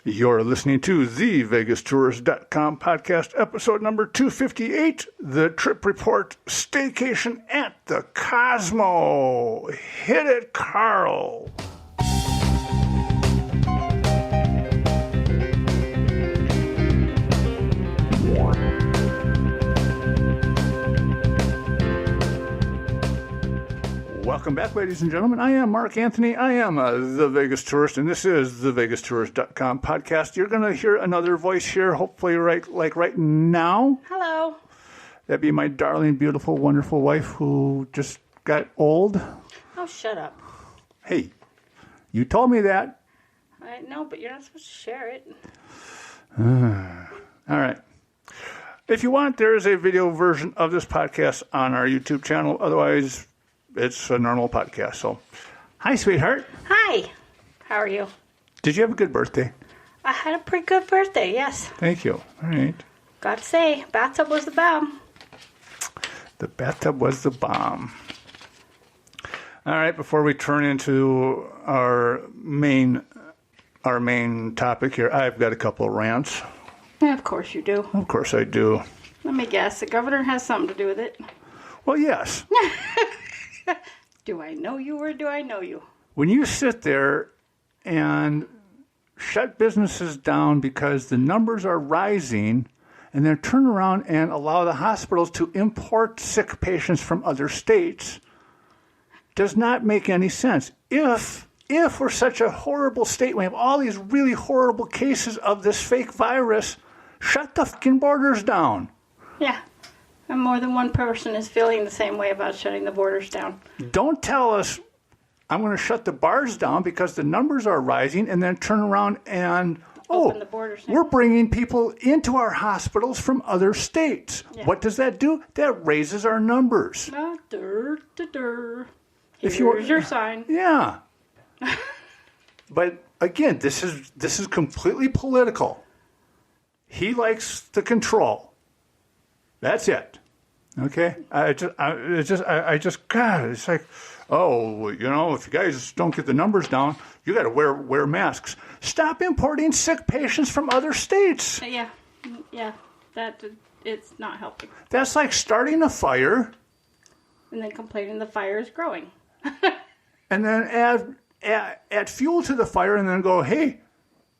You're listening to the VegasTourist.com podcast, episode number 258, the trip report, Staycation at the Cosmo. Hit it, Carl. Welcome back, ladies and gentlemen. I am Mark Anthony. I am the Vegas Tourist, and this is the VegasTourist.com podcast. You're going to hear another voice here, hopefully right now. Hello. That'd be my darling, beautiful, wonderful wife who just got old. Oh, shut up. Hey, you told me that. I know, but you're not supposed to share it. All right. If you want, there is a video version of this podcast on our YouTube channel. Otherwise, it's a normal podcast. So, hi, sweetheart. Hi. How are you? Did you have a good birthday? I had a pretty good birthday, yes. Thank you. All right. Got to say, bathtub was the bomb. The bathtub was the bomb. All right, before we turn into our main topic here, I've got a couple of rants. Yeah, of course you do. Of course I do. Let me guess. The governor has something to do with it. Well, yes. Do I know you or do I know you? When you sit there and shut businesses down because the numbers are rising, and then turn around and allow the hospitals to import sick patients from other states, does not make any sense. If we're such a horrible state, we have all these really horrible cases of this fake virus, shut the fucking borders down. Yeah. And more than one person is feeling the same way about shutting the borders down. Don't tell us I'm going to shut the bars down because the numbers are rising, and then turn around and, open the borders. We're bringing people into our hospitals from other states. Yeah. What does that do? That raises our numbers. Here's your sign. Yeah. But again, this is completely political. He likes the control. That's it. Okay? God, it's like, if you guys don't get the numbers down, you got to wear masks. Stop importing sick patients from other states. Yeah, it's not helping. That's like starting a fire. And then complaining the fire is growing. And then add fuel to the fire and then go, hey,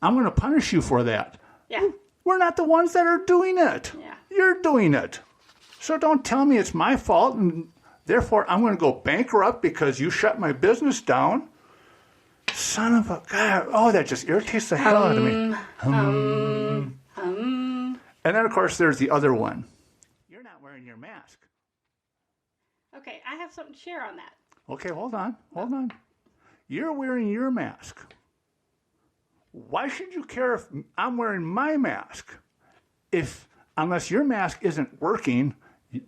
I'm going to punish you for that. Yeah. We're not the ones that are doing it. Yeah. You're doing it. So don't tell me it's my fault and therefore I'm going to go bankrupt because you shut my business down. Son of a God. Oh, that just irritates the hell out of me. And then, of course, there's the other one. You're not wearing your mask. Okay, I have something to share on that. Okay, hold on. You're wearing your mask. Why should you care if I'm wearing my mask? Unless your mask isn't working,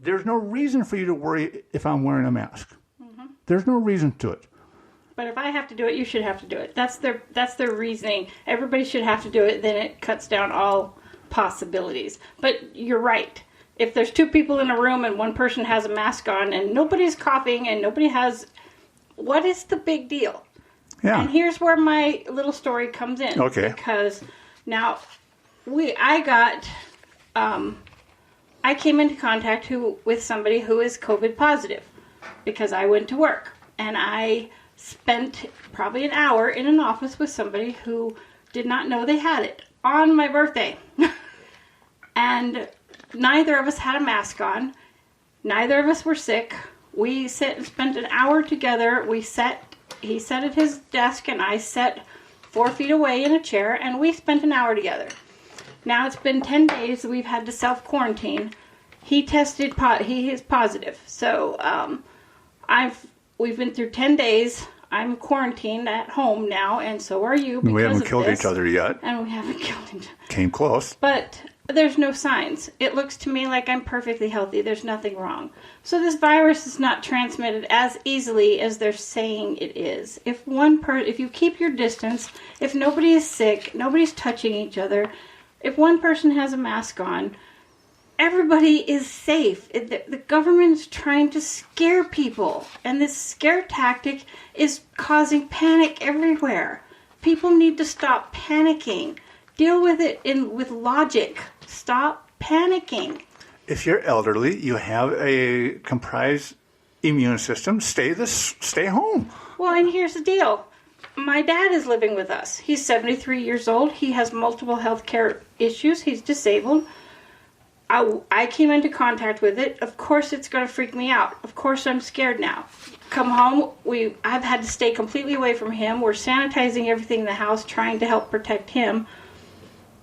there's no reason for you to worry if I'm wearing a mask. Mm-hmm. There's no reason to it. But if I have to do it, you should have to do it. That's their reasoning. Everybody should have to do it. Then it cuts down all possibilities. But you're right. If there's two people in a room and one person has a mask on and nobody's coughing and nobody has, what is the big deal? Yeah. And here's where my little story comes in. Okay. Because now I came into contact with somebody who is COVID positive because I went to work and I spent probably an hour in an office with somebody who did not know they had it on my birthday. And neither of us had a mask on. Neither of us were sick. We spent an hour together. He sat at his desk and I sat 4 feet away in a chair and we spent an hour together. Now it's been 10 days we've had to self-quarantine. He is positive. So we've been through 10 days. I'm quarantined at home now and so are you. We haven't killed each other yet. And we haven't killed each other. Came close. But there's no signs. It looks to me like I'm perfectly healthy. There's nothing wrong. So this virus is not transmitted as easily as they're saying it is. If you keep your distance, if nobody is sick, nobody's touching each other, if one person has a mask on, everybody is safe. The government is trying to scare people, and this scare tactic is causing panic everywhere. People need to stop panicking. Deal with it with logic. Stop panicking. If you're elderly, you have a compromised immune system, stay home. Well, and here's the deal. My dad is living with us. He's 73 years old. He has multiple health care issues. He's disabled. I came into contact with it. Of course it's going to freak me out. Of course I'm scared now. Come home, I've had to stay completely away from him. We're sanitizing everything in the house, trying to help protect him.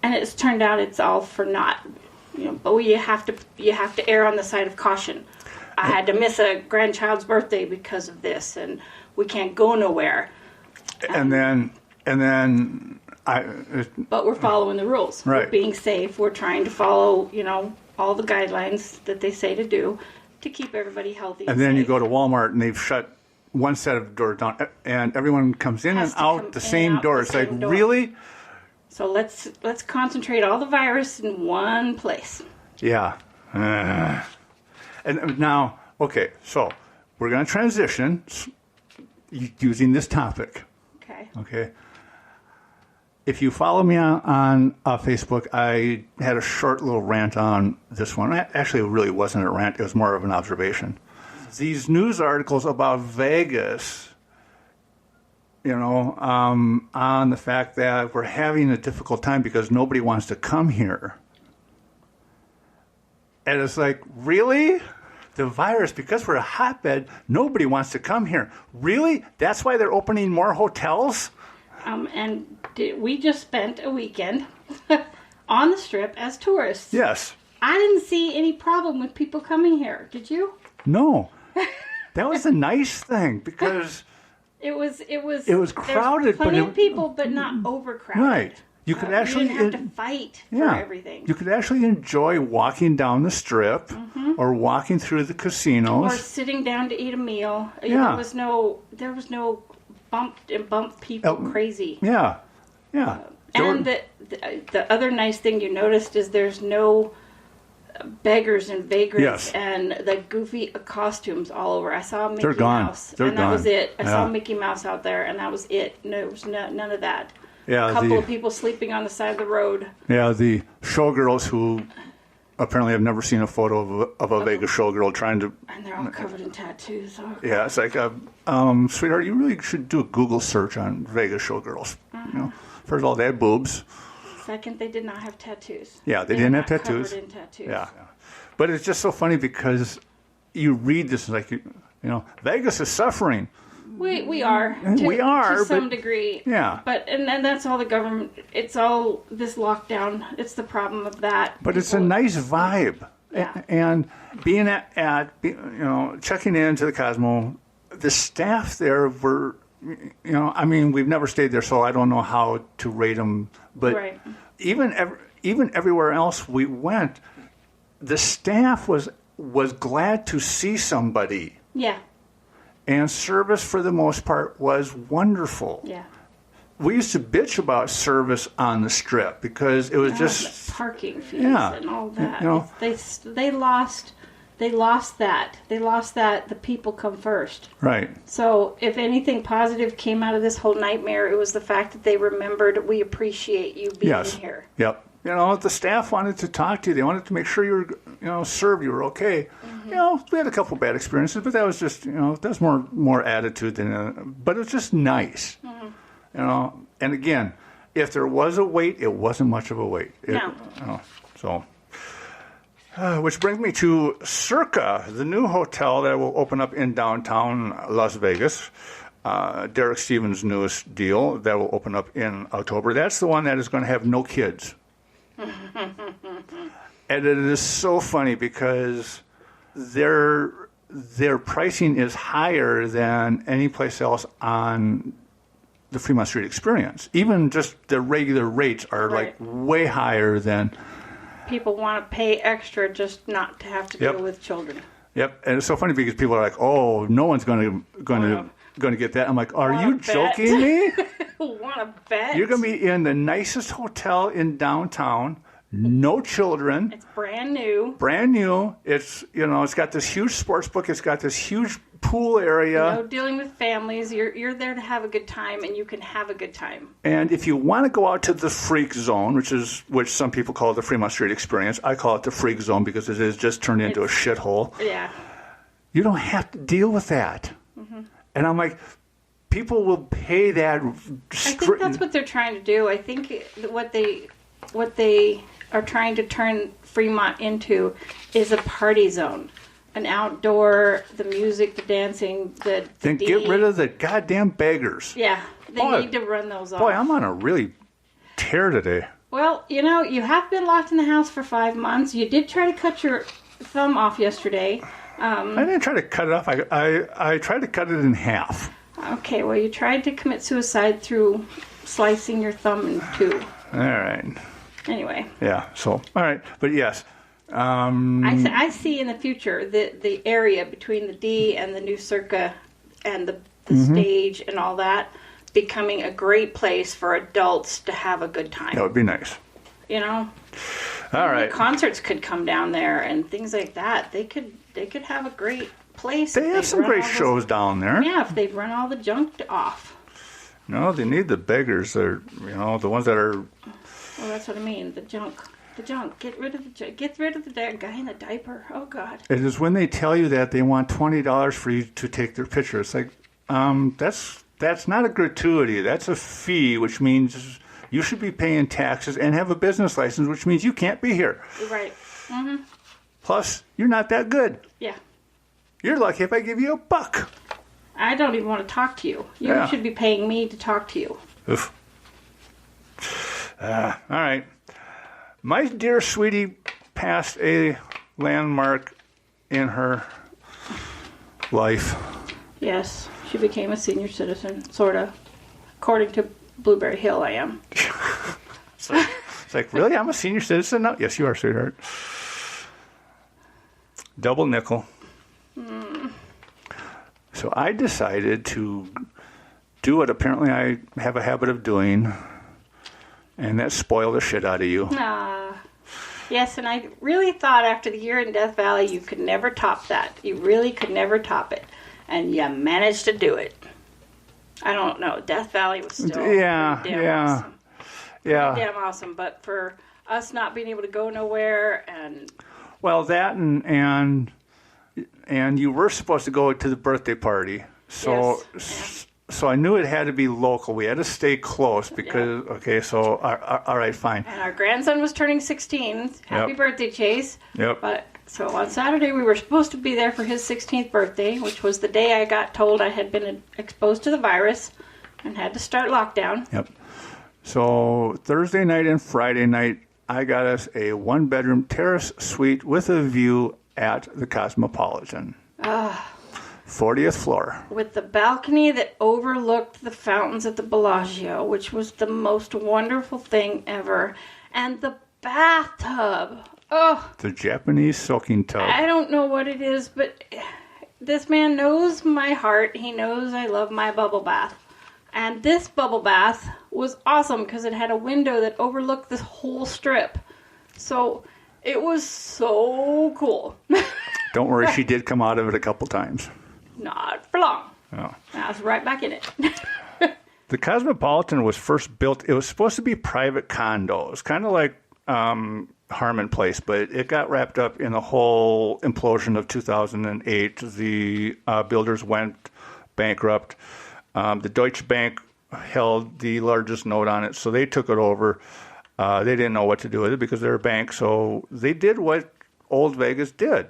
And it's turned out it's all for naught. But you have to err on the side of caution. I had to miss a grandchild's birthday because of this, and we can't go nowhere. And then But we're following the rules. Right. We're being safe. We're trying to follow, all the guidelines that they say to do to keep everybody healthy. And then safe. you go to Walmart and they've shut one set of doors down, and everyone comes in Has and to out come the in same and out door. the It's like, same door. really? So let's concentrate all the virus in one place. Yeah. And now, okay, so we're going to transition using this topic. Okay. Okay. If you follow me on Facebook, I had a short little rant on this one. Actually, it really wasn't a rant. It was more of an observation. These news articles about Vegas, on the fact that we're having a difficult time because nobody wants to come here. And it's like, really? The virus, because we're a hotbed, nobody wants to come here. Really? That's why they're opening more hotels? We just spent a weekend on the Strip as tourists. Yes. I didn't see any problem with people coming here. Did you? No. That was the nice thing because It was crowded, there's plenty but of people, but not overcrowded. right. You could actually you didn't have to fight for everything. You could actually enjoy walking down the Strip or walking through the casinos. Or sitting down to eat a meal. Yeah. There was no bump people crazy. Yeah. Yeah. And the other nice thing you noticed is there's no beggars and vagrants Yes. and the goofy costumes all over. I saw Mickey They're gone. Mouse, They're and that was gone. it. I Yeah. saw Mickey Mouse out there, and that was it. No, there was none of that. Yeah, A couple of people sleeping on the side of the road. Yeah, the showgirls who apparently have never seen a photo of a Vegas showgirl trying to. And they're all covered in tattoos. Oh. Yeah, it's like, sweetheart, you really should do a Google search on Vegas showgirls. First of all, they had boobs. Second, they did not have tattoos. Yeah, they were didn't have not tattoos. Covered in tattoos. Yeah, but it's just so funny because you read this like Vegas is suffering. We are. We are, to some but- degree. Yeah. But and that's all the government. It's all this lockdown. It's the problem of that. But it's a nice vibe. Yeah. And being checking into the Cosmo, the staff there were, we've never stayed there, so I don't know how to rate them. But Right. even everywhere else we went, the staff was glad to see somebody. Yeah. And service, for the most part, was wonderful. Yeah. We used to bitch about service on the Strip because it was just... The parking fees Yeah. and all that. They lost that. They lost that. The people come first. Right. So if anything positive came out of this whole nightmare, it was the fact that they remembered we appreciate you being Yes. here. Yep. The staff wanted to talk to you. They wanted to make sure you were, served. You were okay. We had a couple bad experiences, but that was just, that was more attitude than. But it was just nice. And again, if there was a wait, it wasn't much of a wait. No. Which brings me to Circa, the new hotel that will open up in downtown Las Vegas. Derek Stevens' newest deal that will open up in October. That's the one that is going to have no kids. And it is so funny because their pricing is higher than any place else on the Fremont Street Experience. Even just the regular rates are Right. like way higher than. People want to pay extra just not to have to Yep. deal with children. Yep, and it's so funny because people are like, "Oh, no one's going to get that." I'm like, "Are you Wanna bet? joking me? Want to bet? You're going to be in the nicest hotel in downtown. no children. It's brand new. Brand new. It's, it's got this huge sports book. It's got this huge pool area. No dealing with families. You're there to have a good time, and you can have a good time. And if you want to go out to the freak zone, which some people call it the Fremont Street Experience, I call it the freak zone because it is just turned into a shithole. Yeah. You don't have to deal with that. Mm-hmm. And I'm like, people will pay that. I think that's what they're trying to do. I think what they are trying to turn Fremont into is a party zone. An outdoor, the music, the dancing, Then get rid of the goddamn beggars. Yeah, they need to run those off. Boy, I'm on a really tear today. Well, you have been locked in the house for 5 months. You did try to cut your thumb off yesterday. I didn't try to cut it off. I tried to cut it in half. Okay, well, you tried to commit suicide through slicing your thumb in two. All right. Anyway. Yeah, so, all right. But yes. I see in the future the area between the D and the new Circa and the stage and all that becoming a great place for adults to have a good time. That would be nice. All right. Concerts could come down there and things like that. They could have a great place. They have some great shows down there. Yeah, if they'd run all the junk off. No, they need the beggars. They're, the ones that are... Well, that's what I mean. The junk. The junk. Get rid of the junk. Get rid of the guy in the diaper. Oh, God. It is when they tell you that they want $20 for you to take their picture. It's like, that's not a gratuity. That's a fee, which means you should be paying taxes and have a business license, which means you can't be here. Right. Mm-hmm. Plus, you're not that good. Yeah. You're lucky if I give you $1. I don't even want to talk to you. You should be paying me to talk to you. Oof. All right. My dear sweetie passed a landmark in her life. Yes, she became a senior citizen, sort of. According to Blueberry Hill, I am. It's like, really? I'm a senior citizen now? Yes, you are, sweetheart. Double nickel. So I decided to do what apparently I have a habit of doing, and that spoiled the shit out of you. Yes, and I really thought after the year in Death Valley you could never top that. You really could never top it. And you managed to do it. I don't know. Death Valley was still pretty damn awesome. Yeah. Pretty damn awesome. But for us not being able to go nowhere and... Well, that and you were supposed to go to the birthday party. So yes. So I knew it had to be local. We had to stay close because, okay, so, all right, fine. And our grandson was turning 16. Happy birthday, Chase. Yep. But so on Saturday, we were supposed to be there for his 16th birthday, which was the day I got told I had been exposed to the virus and had to start lockdown. Yep. So Thursday night and Friday night, I got us a one-bedroom terrace suite with a view at the Cosmopolitan. 40th floor. With the balcony that overlooked the fountains at the Bellagio, which was the most wonderful thing ever. And the bathtub. Oh. The Japanese soaking tub. I don't know what it is, but this man knows my heart. He knows I love my bubble bath. And this bubble bath was awesome because it had a window that overlooked this whole strip. So it was so cool. Don't worry, she did come out of it a couple times. Not for long. Oh. I was right back in it. The Cosmopolitan was first built, it was supposed to be private condos, kind of like Harmon Place, but it got wrapped up in the whole implosion of 2008. The builders went bankrupt. The Deutsche Bank held the largest note on it, so they took it over. They didn't know what to do with it because they're a bank, so they did what Old Vegas did.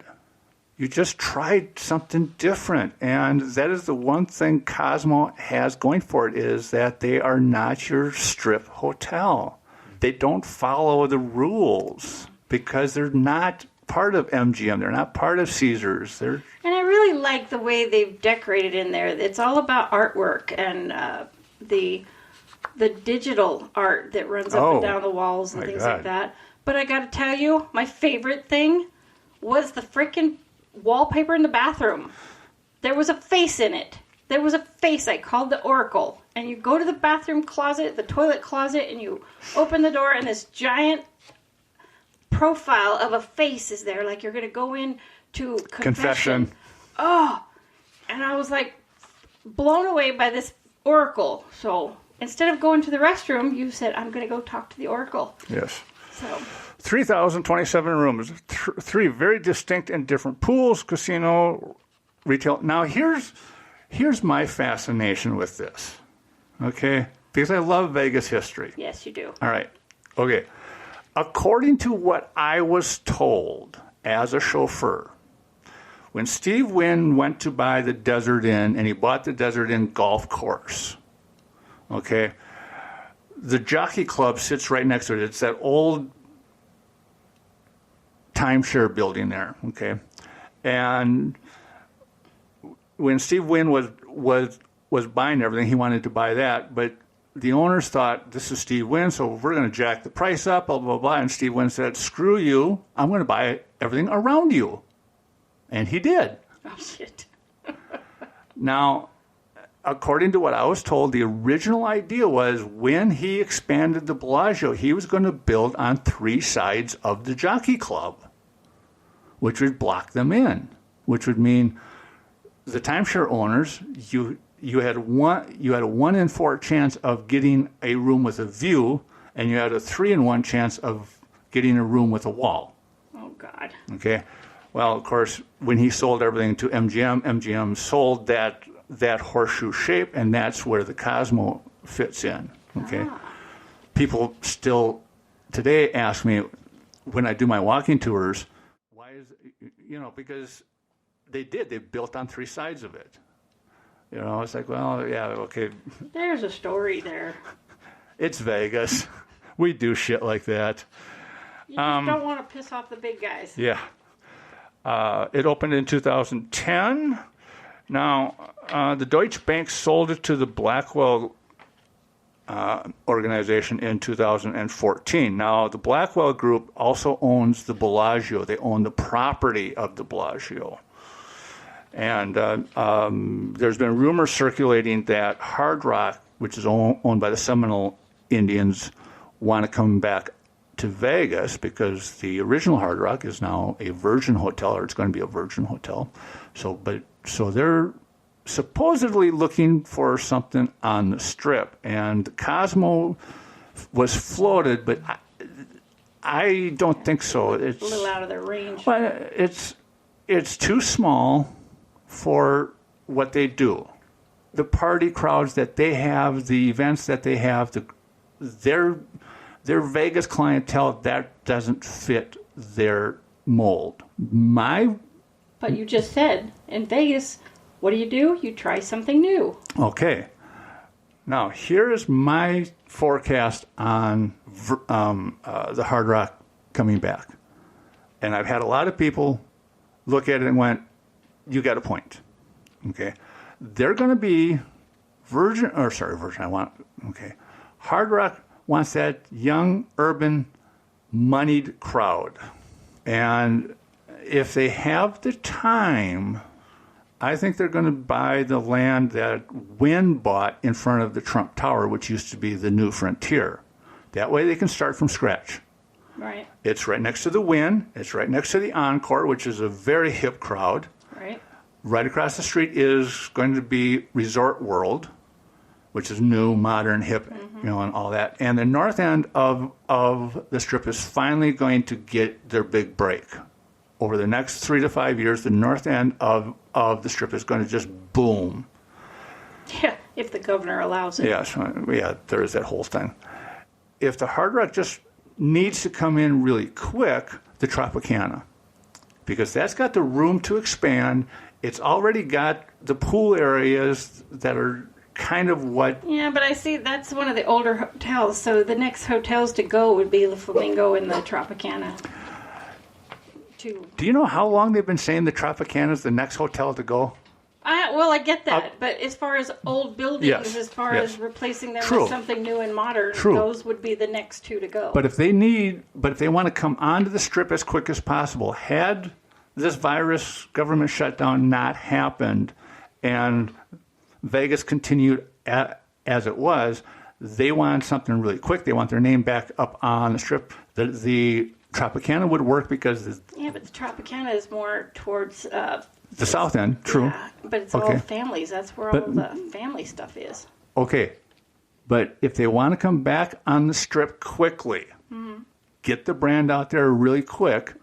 You just tried something different, and that is the one thing Cosmo has going for it, is that they are not your strip hotel. They don't follow the rules because they're not part of MGM. They're not part of Caesars. And I really like the way they've decorated in there. It's all about artwork and the digital art that runs up and down the walls and things like that. But I got to tell you, my favorite thing was the freaking wallpaper in the bathroom. There was a face in it. There was a face. I called the Oracle. And you go to the bathroom closet, the toilet closet, and you open the door, and this giant profile of a face is there, like you're going to go in to confession. Oh, and I was like blown away by this oracle. So instead of going to the restroom, you said, I'm going to go talk to the oracle. Yes. So 3,027 rooms, three very distinct and different pools, casino, retail. Now, here's my fascination with this, okay? Because I love Vegas history. yes, you do. All right. Okay. According to what I was told as a chauffeur, when Steve Wynn went to buy the Desert Inn, and he bought the Desert Inn golf course, okay, the Jockey Club sits right next to it. It's that old timeshare building there, okay? And when Steve Wynn was buying everything, he wanted to buy that, but the owners thought, this is Steve Wynn, so we're going to jack the price up, blah, blah, blah. And Steve Wynn said, screw you, I'm going to buy everything around you. And he did. Oh, shit. Now, according to what I was told, the original idea was when he expanded the Bellagio, he was going to build on three sides of the Jockey Club, which would block them in, which would mean the timeshare owners, you had a 1 in 4 chance of getting a room with a view, and you had a 3 in 1 chance of getting a room with a wall. Oh, God. Okay. Well, of course, when he sold everything to MGM sold that horseshoe shape, and that's where the Cosmo fits in. Okay. Ah. People still today ask me when I do my walking tours, why is, because they built on three sides of it. It's like, well, yeah, okay. There's a story there. It's Vegas. We do shit like that. You just don't want to piss off the big guys. Yeah. It opened in 2010. Now, the Deutsche Bank sold it to the Blackwell organization in 2014. Now, the Blackwell Group also owns the Bellagio. They own the property of the Bellagio. And there's been rumors circulating that Hard Rock, which is owned by the Seminole Indians, want to come back to Vegas because the original Hard Rock is now a Virgin Hotel, or it's going to be a Virgin Hotel. So they're supposedly looking for something on the Strip, and Cosmo was floated, but I don't think so. It's a little out of their range. Well, it's too small for what they do. The party crowds that they have, the events that they have, their Vegas clientele, that doesn't fit their mold. But you just said, in Vegas, what do? You try something new. Okay. Now, here is my forecast on the Hard Rock coming back. And I've had a lot of people look at it and went, you got a point. Okay. They're going to be Hard Rock wants that young, urban, moneyed crowd. And if they have the time, I think they're going to buy the land that Wynn bought in front of the Trump Tower, which used to be the New Frontier. That way they can start from scratch. Right. It's right next to the Wynn. It's right next to the Encore, which is a very hip crowd. Right. Right across the street is going to be Resort World, which is new, modern, hip, and all that. And the north end of the Strip is finally going to get their big break. Over the next 3 to 5 years, the north end of the Strip is going to just boom. Yeah, if the governor allows it. Yes, yeah, there is that whole thing. If the Hard Rock just needs to come in really quick, the Tropicana, because that's got the room to expand. It's already got the pool areas that are kind of what... Yeah, but I see that's one of the older hotels, so the next hotels to go would be the Flamingo and the Tropicana. Do you know how long they've been saying the Tropicana is the next hotel to go? I get that, but as far as old buildings, yes, as far as replacing them True. with something new and modern, True. those would be the next two to go. But if they want to come onto the Strip as quick as possible, had this virus government shutdown not happened and Vegas continued as it was, they want something really quick. They want their name back up on the Strip. The Tropicana would work because Yeah, but the Tropicana is more towards the south end. True. yeah, but it's all families. That's where all the family stuff is. Okay. But if they want to come back on the strip quickly, get the brand out there really quick,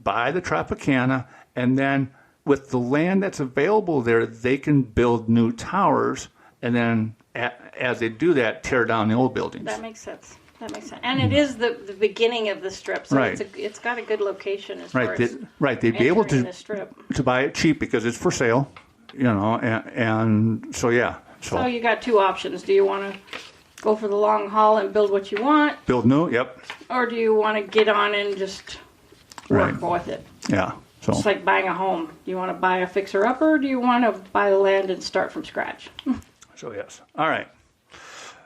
buy the Tropicana, and then with the land that's available there, they can build new towers, and then as they do that, tear down the old buildings. That makes sense. And it is the beginning of the strip, so Right. it's got a good location as far as They'd be able entering the strip. to buy it cheap because it's for sale, and so yeah. So you got two options. Do you want to go for the long haul and build what you want, Build new, yep. or do you want to get on and just work with it? Yeah. So It's like buying a home. Do you want to buy a fixer-upper, or do you want to buy the land and start from scratch? So yes. All right.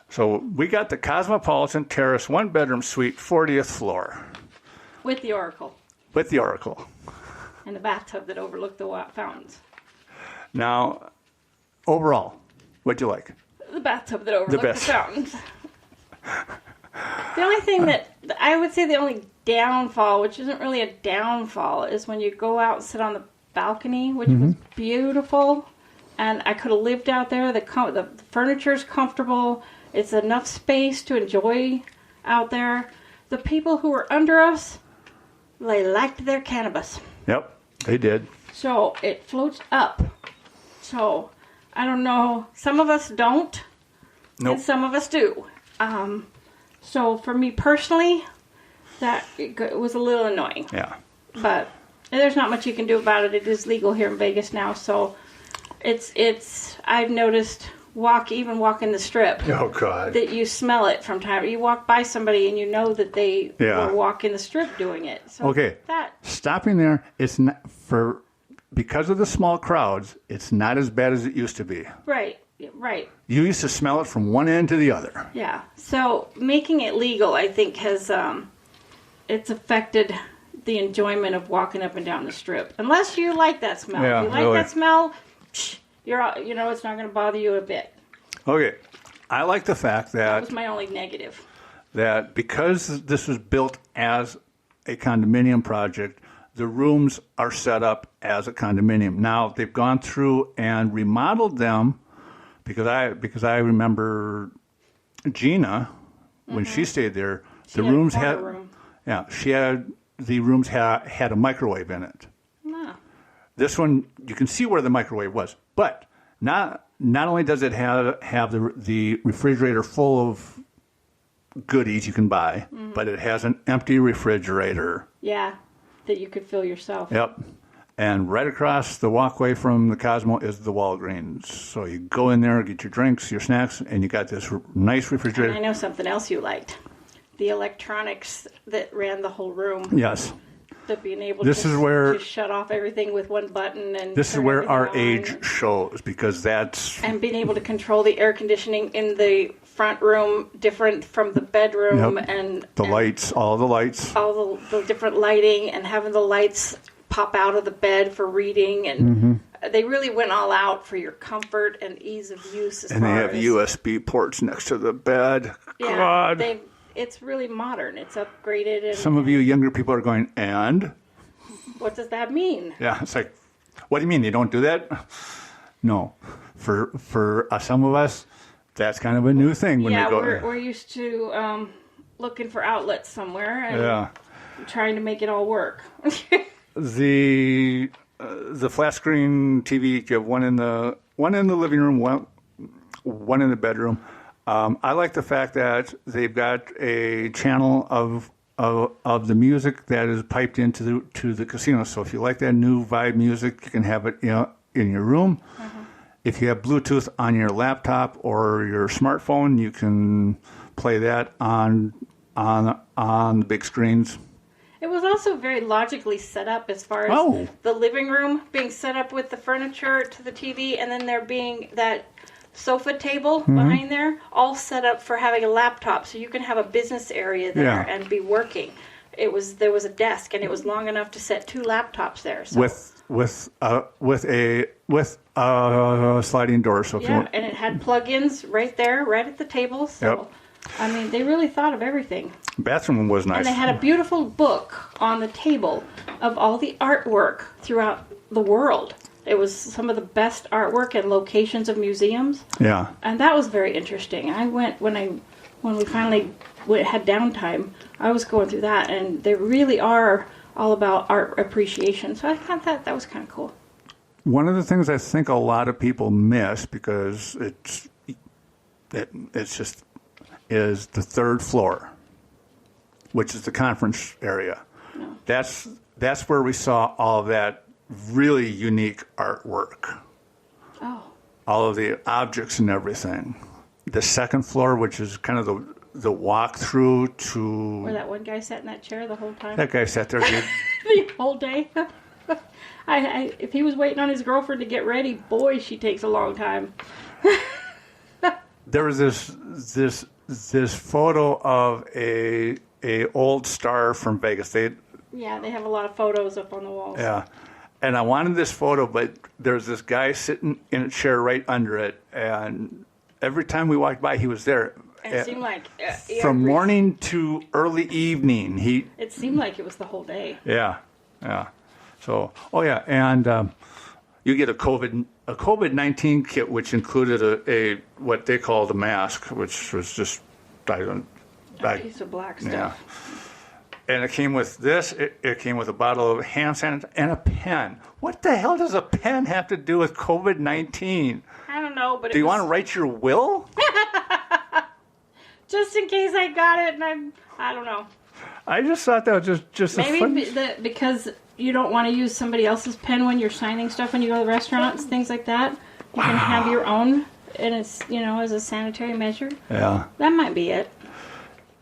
So we got the Cosmopolitan Terrace, 1-bedroom suite, 40th floor, With the Oracle with the Oracle. and the bathtub that overlooked the fountains. Now, overall, what'd you like? The bathtub that overlooked the best. fountains. The only thing that I would say the only downfall, which isn't really a downfall, is when you go out and sit on the balcony, which was beautiful, and I could have lived out there. The furniture's comfortable. It's enough space to enjoy out there. The people who were under us, they liked their cannabis. Yep, they did. So it floats up. So I don't know. Some of us don't, Nope. and some of us do. So for me personally, it was a little annoying. Yeah. But there's not much you can do about it. It is legal here in Vegas now, so it's. I've noticed even walking the strip. Oh God. That you smell it from time. You walk by somebody and you know that they Yeah. were walking the strip doing it. So Okay. Stopping there, it's not because of the small crowds. It's not as bad as it used to be. Right. You used to smell it from one end to the other. Yeah. So making it legal, I think, has it's affected the enjoyment of walking up and down the strip. Unless you like that smell. Yeah, if you like really. that smell, it's not going to bother you a bit. Okay. I like the fact That was my only negative. that because this was built as a condominium project, the rooms are set up as a condominium. Now they've gone through and remodeled them because I remember Gina when she stayed there. She had a rooms corner had room. the rooms had a microwave in it. No. This one you can see where the microwave was, but not only does it have the refrigerator full of goodies you can buy, but it has an empty refrigerator. Yeah. That you could fill yourself. Yep. And right across the walkway from the Cosmo is the Walgreens. So you go in there, get your drinks, your snacks, and you got this nice refrigerator. And I know something else you liked. The electronics that ran the whole room. Yes. That being able to shut off everything with one button. And this is turn where our everything on. age shows, because that's... And being able to control the air conditioning in the front room different from the bedroom. Yep. And lights, all the lights. all the different lighting, and having the lights pop out of the bed for reading, and they really went all out for your comfort and ease of use. And they have USB ports next to the bed. Yeah, God. it's really modern. It's upgraded. And Some of you younger people are going, and? what does that mean? Yeah, it's like, what do you mean they don't do that? No. For some of us, that's kind of a new thing when we go. We're used to looking for outlets somewhere and trying to make it all work. The flat screen TV, you have one in the living room, one in the bedroom. I like the fact that they've got a channel of the music that is piped into the casino. So if you like that new vibe music, you can have it in your room. If you have Bluetooth on your laptop or your smartphone, you can play that on the big screens. It was also very logically set up as far as the living room being set up with the furniture to the TV, and then there being that sofa table behind there, all set up for having a laptop, so you can have a business area there and be working. There was a desk, and it was long enough to set 2 laptops there. So. With a sliding door. So if you want, and it had plug-ins right there, right at the table. So I mean, they really thought of everything. Bathroom was nice. And they had a beautiful book on the table of all the artwork throughout the world. It was some of the best artwork and locations of museums. Yeah. And that was very interesting. I went when we finally had downtime. I was going through that, and they really are all about art appreciation. So I thought that was kind of cool. One of the things I think a lot of people miss because it's just is the third floor, which is the conference area. No. That's where we saw all of that really unique artwork. Oh. All of the objects and everything. The second floor, which is kind of the walk through to Where that one guy sat in that chair the whole time. that guy sat there. The whole day. If he was waiting on his girlfriend to get ready, boy, she takes a long time. There was this photo of a old star from Vegas. They have a lot of photos up on the walls. Yeah. And I wanted this photo, but there's this guy sitting in a chair right under it. And every time we walked by, he was there. It seemed like... from morning to early evening. It seemed like it was the whole day. Yeah. So, and you get a COVID-19 kit, which included a what they called a mask, which was just, A piece of black stuff. Yeah. And it came with this. It came with a bottle of hand sanitizer and a pen. What the hell does a pen have to do with COVID-19? I don't know, but do you want to write your will? Just in case I got it, and I don't know. I just thought that was just maybe because you don't want to use somebody else's pen when you're signing stuff when you go to restaurants, things like that. You can have your own, and it's as a sanitary measure. Yeah. That might be it.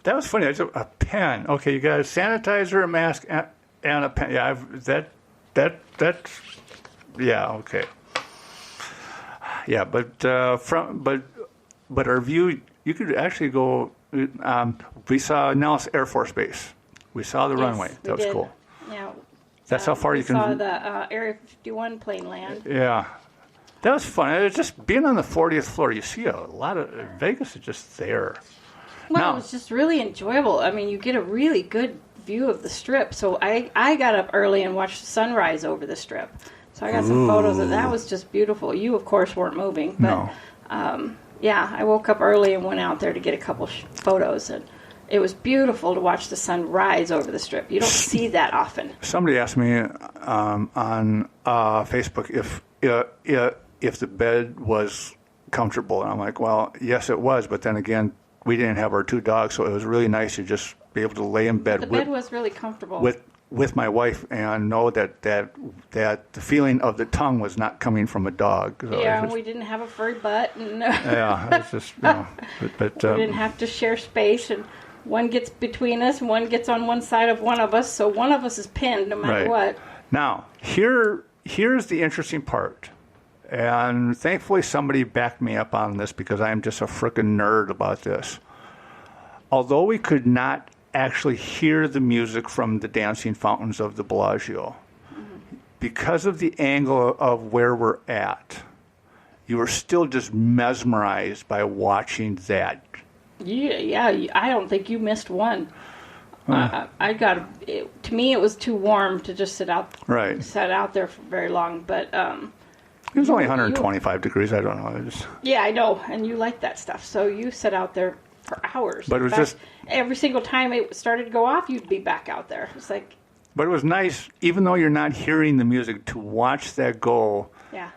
That was funny. A pen. Okay, you got a sanitizer, a mask, and a pen. Yeah, that's yeah, okay. Yeah, but our view, you could actually go. We saw Nellis Air Force Base. We saw the runway. That was cool. Yeah. That's how far you can. We saw the Area 51 plane land. Yeah. That was fun. It was just being on the 40th floor. You see a lot of Vegas is just there. Well, it was just really enjoyable. I mean, you get a really good view of the Strip. So I got up early and watched the sunrise over the Strip. So I got some photos of that. Was just beautiful. You, of course, weren't moving. But, no. I woke up early and went out there to get a couple photos. And it was beautiful to watch the sun rise over the Strip. You don't see that often. Somebody asked me on Facebook if the bed was comfortable. And I'm like, well, yes, it was. But then again, we didn't have our two dogs, so it was really nice to just be able to lay in bed. The bed was really comfortable. With my wife and know that the feeling of the tongue was not coming from a dog. So we didn't have a furry butt. And yeah, it's just, but we didn't have to share space, and one gets between us, and one gets on one side of one of us, so one of us is pinned no matter what. Now, here's the interesting part. And thankfully somebody backed me up on this because I'm just a frickin' nerd about this. Although we could not actually hear the music from the dancing fountains of the Bellagio, because of the angle of where we're at, you were still just mesmerized by watching that. Yeah, I don't think you missed one. To me, it was too warm to just sit out there for very long, but... it was only 125 degrees. I don't know. Yeah, I know. And you like that stuff. So you sat out there for hours. But it was just... Every single time it started to go off, you'd be back out there. It's like... But it was nice, even though you're not hearing the music, to watch that go. Yeah.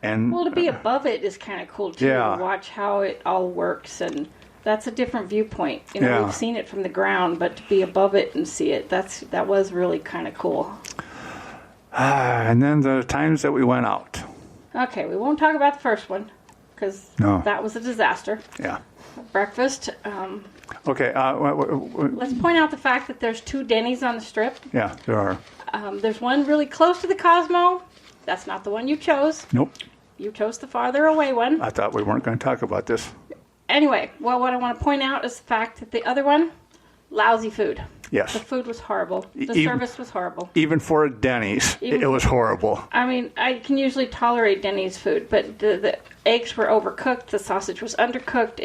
And to be above it is kind of cool, too. Yeah. To watch how it all works. And that's a different viewpoint. We've seen it from the ground, but to be above it and see it, that was really kind of cool. And then the times that we went out. Okay, we won't talk about the first one, because that was a disaster. Yeah. Breakfast. Okay. Let's point out the fact that there's 2 Denny's on the Strip. Yeah, there are. There's one really close to the Cosmo. That's not the one you chose. Nope. You chose the farther away one. I thought we weren't going to talk about this. Anyway, well, what I want to point out is the fact that the other one, lousy food. Yes. The food was horrible. The service was horrible. Even for Denny's, it was horrible. I mean, I can usually tolerate Denny's food, but the eggs were overcooked. The sausage was undercooked.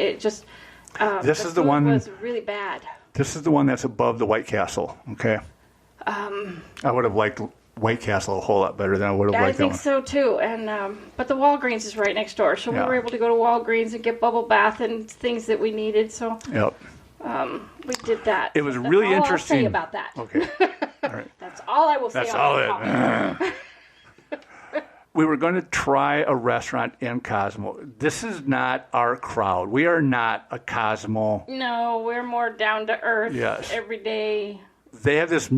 This the is the food one. was really bad. This is the one that's above the White Castle. Okay. I would have liked White Castle a whole lot better than I would have I liked that think one. so too. And but the Walgreens is right next door, so we Yeah. were able to go to Walgreens and get bubble bath and things that we needed. So Yep. we did that. It was That's really all interesting. I'll say about that. Okay. All right. That's all I will say. That's on all that topic. We were going to try a restaurant in Cosmo. This is not our crowd. We are not a Cosmo. No, we're more down to earth. Yes. Every day. They have this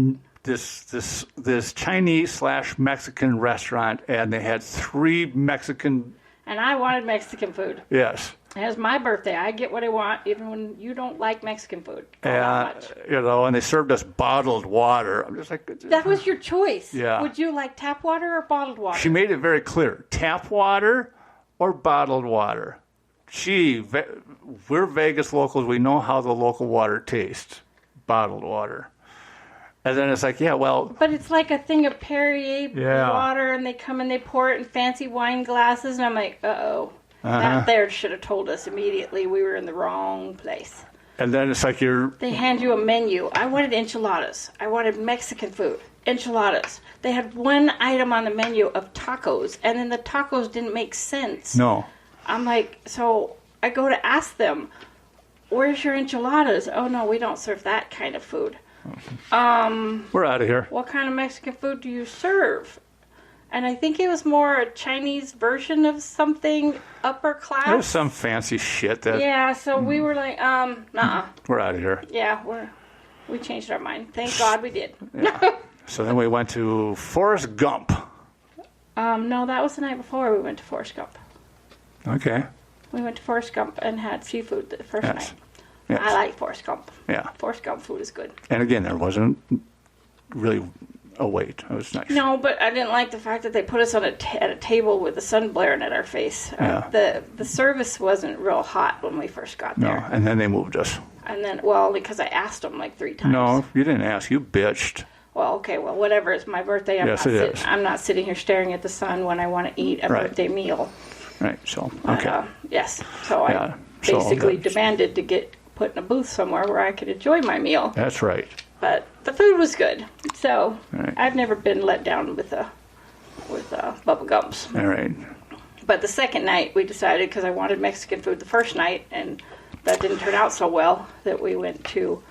Chinese / Mexican restaurant, and they had 3 Mexican. And I wanted Mexican food. Yes. It was my birthday. I get what I want, even when you don't like Mexican food. All that much. And they served us bottled water. I'm just like, That was your choice. Yeah. Would you like tap water or bottled water? she made it very clear: tap water or bottled water. We're Vegas locals. We know how the local water tastes. Bottled water. And then it's like, yeah, well, But it's like a thing of Perrier Yeah. water, and they come and they pour it in fancy wine glasses, and I'm like, uh-oh. That there should have told us immediately we were in the wrong place. and then it's like They hand you a menu. I wanted enchiladas. I wanted Mexican food. Enchiladas. They had one item on the menu of tacos, and then the tacos didn't make sense. no. I'm like, so I go to ask them, where's your enchiladas? Oh, no, we don't serve that kind of food. We're out of here. What kind of Mexican food do you serve? And I think it was more a Chinese version of something upper class. There's some fancy shit that Yeah, so we were like, nuh-uh. we're out of here. Yeah, we changed our mind. Thank God we did. So then we went to Forrest Gump. No, that was the night before we went to Forrest Gump. Okay. We went to Forrest Gump and had seafood the first Yes. night. Yes. I like Forrest Gump. Yeah. Forrest Gump food is good. And again, there wasn't really a wait. It was nice. No, but I didn't like the fact that they put us on at a table with the sun blaring at our face. Yeah. The service wasn't real hot when we first got No. there. And then they moved us. And then, well, because I asked them like 3 times. No, you didn't ask. You bitched. Well, okay, well, whatever. It's my birthday. Yes, it is. I'm not sitting here staring at the sun when I want to eat a Right. birthday meal. Right. So, But, okay. yes. So Yeah, I so basically that's- demanded to get put in a booth somewhere where I could enjoy my meal. That's right. But the food was good. So Right. I've never been let down with Bubba Gumps. All right. But the second night we decided, because I wanted Mexican food the first night, and that didn't turn out so well, that we went to...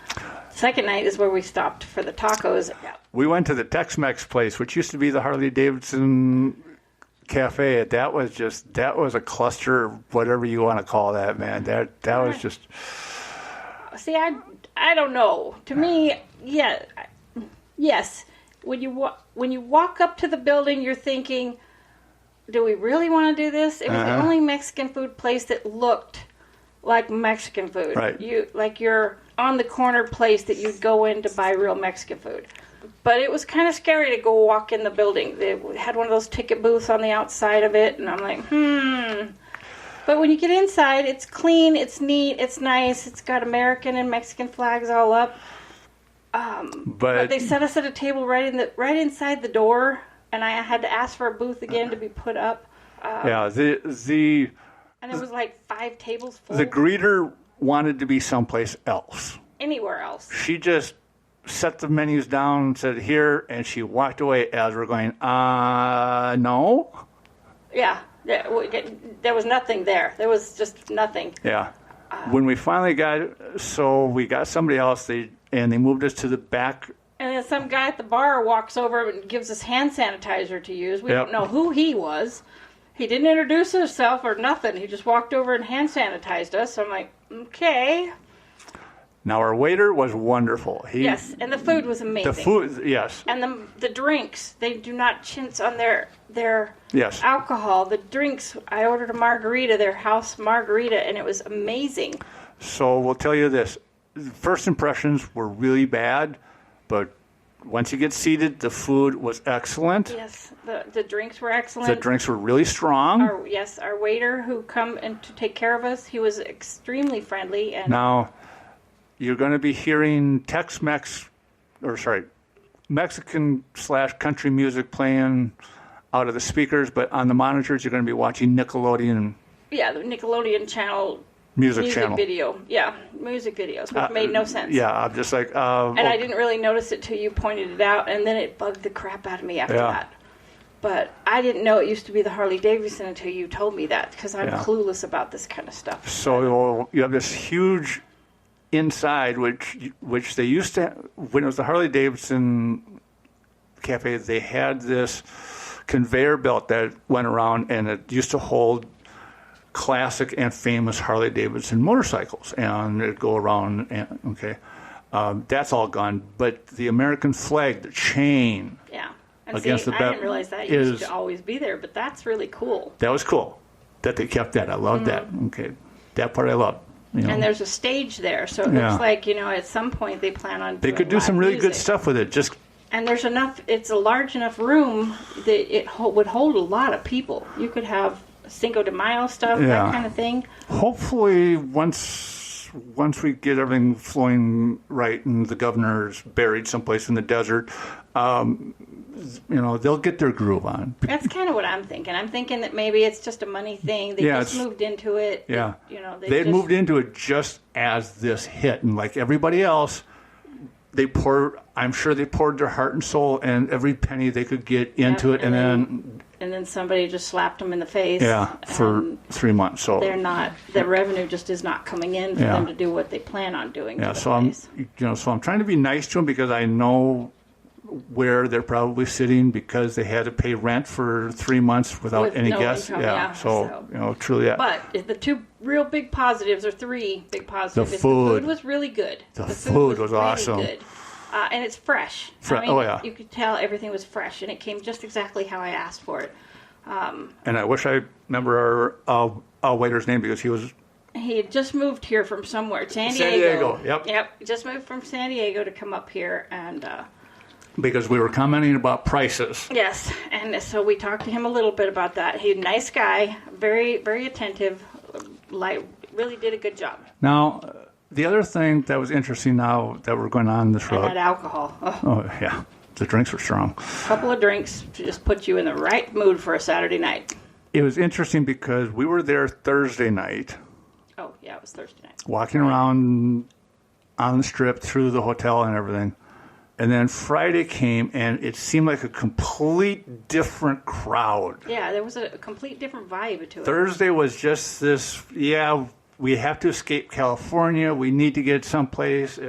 Second night is where we stopped for the tacos. We went to the Tex-Mex place, which used to be the Harley Davidson Cafe. That was a cluster, whatever you want to call that, man. That was just... See, I don't know. To me, yeah, yes. When you walk up to the building, you're thinking, do we really want to do this? It was the only Mexican food place that looked like Mexican food. Right. You're on the corner place that you'd go in to buy real Mexican food. But it was kind of scary to go walk in the building. They had one of those ticket booths on the outside of it, and I'm like, But when you get inside, it's clean, it's neat, it's nice. It's got American and Mexican flags all up. But they set us at a table right inside the door, and I had to ask for a booth again to be put up. Yeah, And it was like 5 tables full. the greeter wanted to be someplace else. Anywhere else. She just set the menus down and said, here, and she walked away as we're going, no? Yeah. There was nothing there. There was just nothing. Yeah. When we finally we got somebody else, and they moved us to the back. And then some guy at the bar walks over and gives us hand sanitizer to use. We Yep. don't know who he was. He didn't introduce himself or nothing. He just walked over and hand sanitized us. I'm like, okay. Now, our waiter was wonderful. Yes, and the food was amazing. The food, yes. And the drinks, they do not chintz on their Yes. alcohol. The drinks, I ordered a margarita, their house margarita, and it was amazing. So we'll tell you this. First impressions were really bad, but once you get seated, the food was excellent. Yes, the drinks were excellent. The drinks were really strong. Our waiter who come and to take care of us, he was extremely friendly. And Now, you're going to be hearing Mexican / country music playing out of the speakers, but on the monitors, you're going to be watching Nickelodeon. yeah, the Nickelodeon channel music music channel. video. Yeah, music videos, which made no sense. Yeah, I'm just like, And I didn't really notice it till you pointed it out, and then it bugged the crap out of me after that. But I didn't know it used to be the Harley Davidson until you told me that, because I'm clueless about this kind of stuff. So you have this huge inside, which they used to, when it was the Harley Davidson Cafe, they had this conveyor belt that went around, and it used to hold classic and famous Harley Davidson motorcycles, and it'd go around. And, that's all gone. But the American flag, the chain. Yeah. And against see, the I didn't realize that used to always be there, but that's really cool. That was cool that they kept that. I love that. Okay, that part I love. And there's a stage there, so it looks like, at some point they plan on they doing could do some really music. good stuff with it. And there's enough, it's a large enough room that it would hold a lot of people. You could have Cinco de Mayo stuff, that kind of thing. Hopefully, once we get everything flowing right and the governor's buried someplace in the desert, they'll get their groove on. That's kind of what I'm thinking. I'm thinking that maybe it's just a money thing. They just moved into it. Yeah. They moved into it just as this hit. And like everybody else, I'm sure they poured their heart and soul and every penny they could get into it. And then somebody just slapped them in the face. Yeah, for 3 months. So the revenue just is not coming in for them to do what they plan on doing. Yeah, so I'm trying to be nice to them because I know where they're probably sitting because they had to pay rent for 3 months without With any no guests. income, So truly. But the two real big positives, or three big positives, The is the food. food was really good. The food was really awesome. Good. And it's fresh. You could tell everything was fresh, and it came just exactly how I asked for it. And I wish I remember our waiter's name because he had just moved here from somewhere, San Diego. Yep. Just moved from San Diego to come up here, and because we were commenting about prices. yes, and so we talked to him a little bit about that. He's a nice guy, very, very attentive, really did a good job. Now, the other thing that was interesting now that we're going on this road. And that alcohol. Oh, yeah. The drinks were strong. A couple of drinks to just put you in the right mood for a Saturday night. It was interesting because we were there Thursday night. Oh, yeah, it was Thursday night. Walking around on the strip through the hotel and everything. And then Friday came, and it seemed like a complete different crowd. Yeah, there was a complete different vibe to it. Thursday was just this, we have to escape California. We need to get someplace.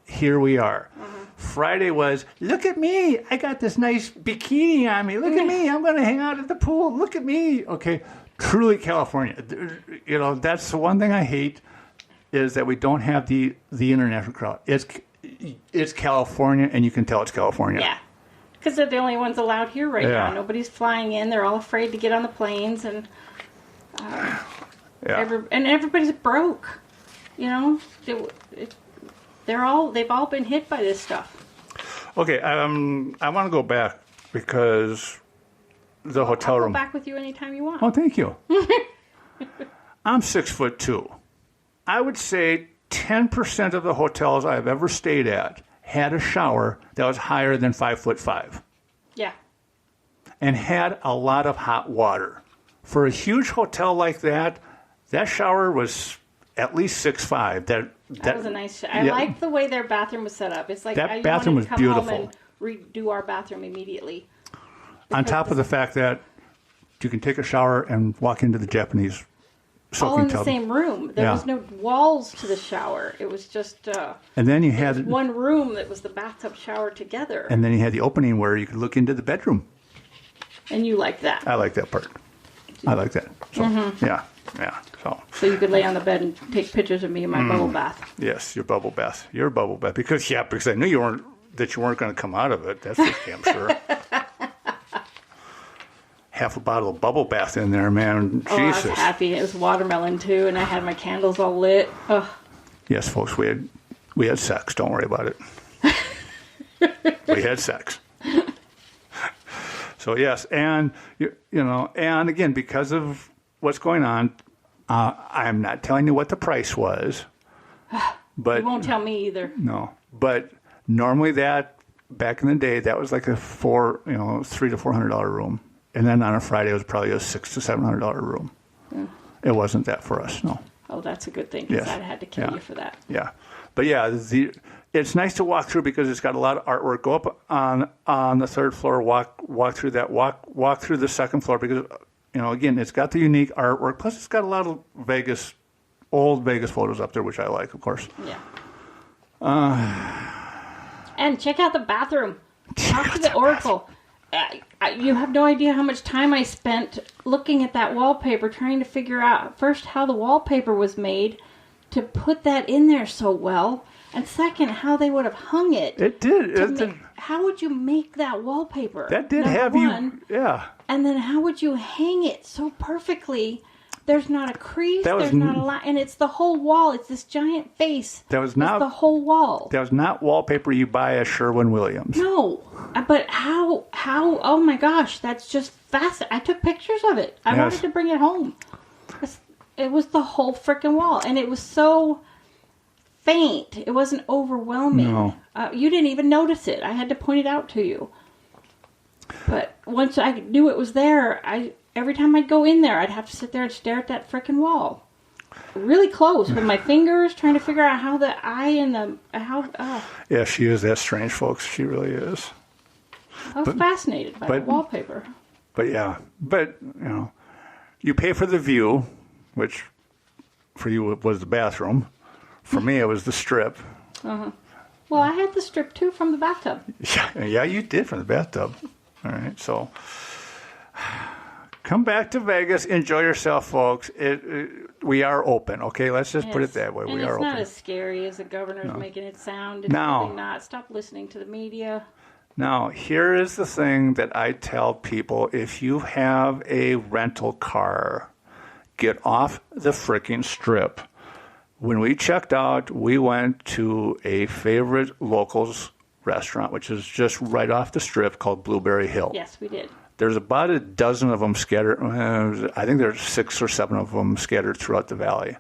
Here we are. Mm-hmm. Friday was, look at me. I got this nice bikini on me. Look at me. I'm going to hang out at the pool. Look at me. Okay, truly California. That's the one thing I hate is that we don't have the international crowd. It's California, and you can tell it's California. Yeah, because they're the only ones allowed here right now. Nobody's flying in. They're all afraid to get on the planes, and everybody's broke. They've all been hit by this stuff. Okay, I want to go back because the hotel I'll room. Go back with you anytime you want. Oh, thank you. I'm 6'2". I would say 10% of the hotels I've ever stayed at had a shower that was higher than 5'5". Yeah. And had a lot of hot water. For a huge hotel like that shower was at least 6'5". That was a nice shower. I liked the way their bathroom was set up. It's like that I bathroom wanted to was come beautiful. home and redo our bathroom immediately. On top of the fact that you can take a shower and walk into the Japanese soaking all in tub. the same room. There was no walls to the shower. It was just and then you had one room that was the bathtub shower together. And then you had the opening where you could look into the bedroom. And you liked that. I like that part. I like that. So, yeah. So you could lay on the bed and take pictures of me in my bubble bath. Yes, your bubble bath. Your bubble bath. Because I knew you weren't going to come out of it. That's for damn sure. Half a bottle of bubble bath in there, man. Oh, Jesus. I was happy. It was watermelon too, and I had my candles all lit. Oh. Yes, folks, we had sex. Don't worry about it. We had sex. So yes, and and again, because of what's going on, I'm not telling you what the price was, but you won't tell me either. No, but normally back in the day, that was like a $300 to $400 room. And then on a Friday, it was probably a $600 to $700 room. Yeah. It wasn't that for us, no. Oh, that's a good thing, because Yes. I'd had to kill Yeah. you for that. Yeah, but yeah, it's nice to walk through because it's got a lot of artwork. Go up on the third floor, walk through that, walk through the second floor because again, it's got the unique artwork. Plus, it's got a lot of old Vegas photos up there, which I like, of course. Yeah. And check out the bathroom. Talk to the Oracle. You have no idea how much time I spent looking at that wallpaper, trying to figure out first how the wallpaper was made to put that in there so well, and second how they would have hung it. It did. How would you make that wallpaper? That did Number have one, you. Yeah. And then how would you hang it so perfectly? There's not a crease. That was There's not a line, and it's the whole wall. It's this giant face. That was It's not the whole wall. That was not wallpaper you buy at Sherwin-Williams. No, but how? Oh my gosh, that's just fascinating. I took pictures of it. I wanted to bring it home. It was the whole freaking wall, and it was so faint. It wasn't overwhelming. No. You didn't even notice it. I had to point it out to you. But once I knew it was there, every time I'd go in there, I'd have to sit there and stare at that freaking wall. Really close with my fingers, trying to figure out how the eye and Yeah, she is that strange, folks. She really is. I was fascinated by the wallpaper. But yeah, you pay for the view, which for you was the bathroom. For me, it was the strip. Uh-huh. Well, I had the strip too from the bathtub. Yeah, you did from the bathtub. All right, so come back to Vegas, enjoy yourself, folks. We are open, okay? Let's just put it that way. We are open. It's not as scary as the governor's making it sound. It's No. really not. Stop listening to the media. Now, here is the thing that I tell people. If you have a rental car, get off the freaking strip. When we checked out, we went to a favorite locals restaurant, which is just right off the strip, called Blueberry Hill. Yes, we did. There's about a dozen of them scattered. I think there's 6 or 7 of them scattered throughout the valley.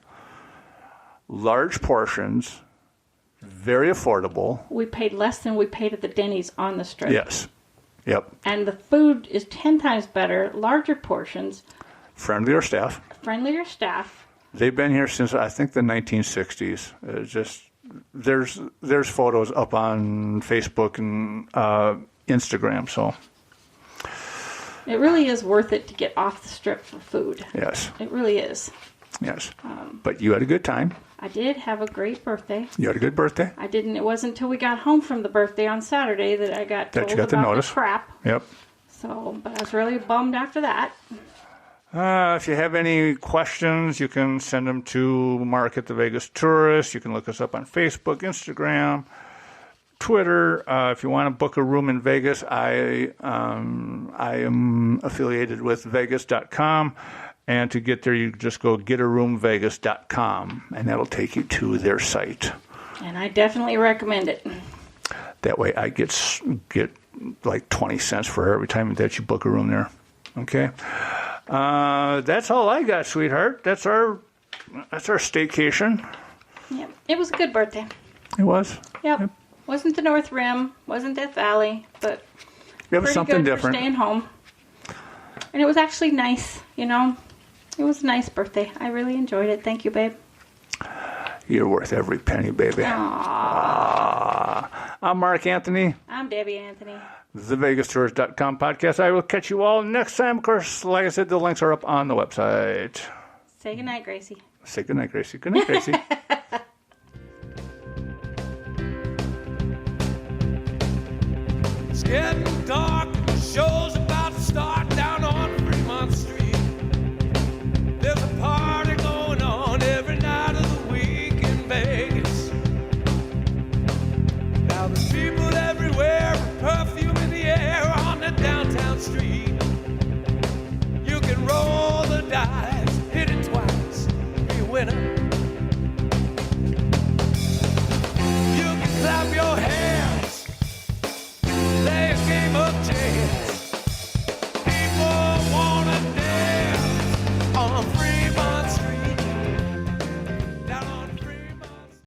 Large portions, very affordable. We paid less than we paid at the Denny's on the strip. Yes. Yep. And the food is 10 times better, larger portions, Friendlier staff. friendlier staff. They've been here since, I think, the 1960s. There's photos up on Facebook and Instagram, so. It really is worth it to get off the strip for food. Yes. It really is. Yes. But you had a good time. I did have a great birthday. You had a good birthday. It wasn't until we got home from the birthday on Saturday that I got told about the crap. Yep. So, but I was really bummed after that. If you have any questions, you can send them to Mark at the Vegas Tourist. You can look us up on Facebook, Instagram, Twitter. If you want to book a room in Vegas, I am affiliated with Vegas.com. And to get there, you just go getaroomvegas.com, and that'll take you to their site. And I definitely recommend it. That way I get like 20 cents for every time that you book a room there. Okay? That's all I got, sweetheart. That's our staycation. Yep. It was a good birthday. It was. Yep. Wasn't the North Rim, wasn't Death Valley, but it was something good different. For staying home. And it was actually nice, It was a nice birthday. I really enjoyed it. Thank you, babe. You're worth every penny, baby. Aww. I'm Mark Anthony. I'm Debbie Anthony. TheVegasTourist.com podcast. I will catch you all next time. Of course, like I said, the links are up on the website. Say goodnight, Gracie. Say goodnight, Gracie. Good night, Gracie. It's getting dark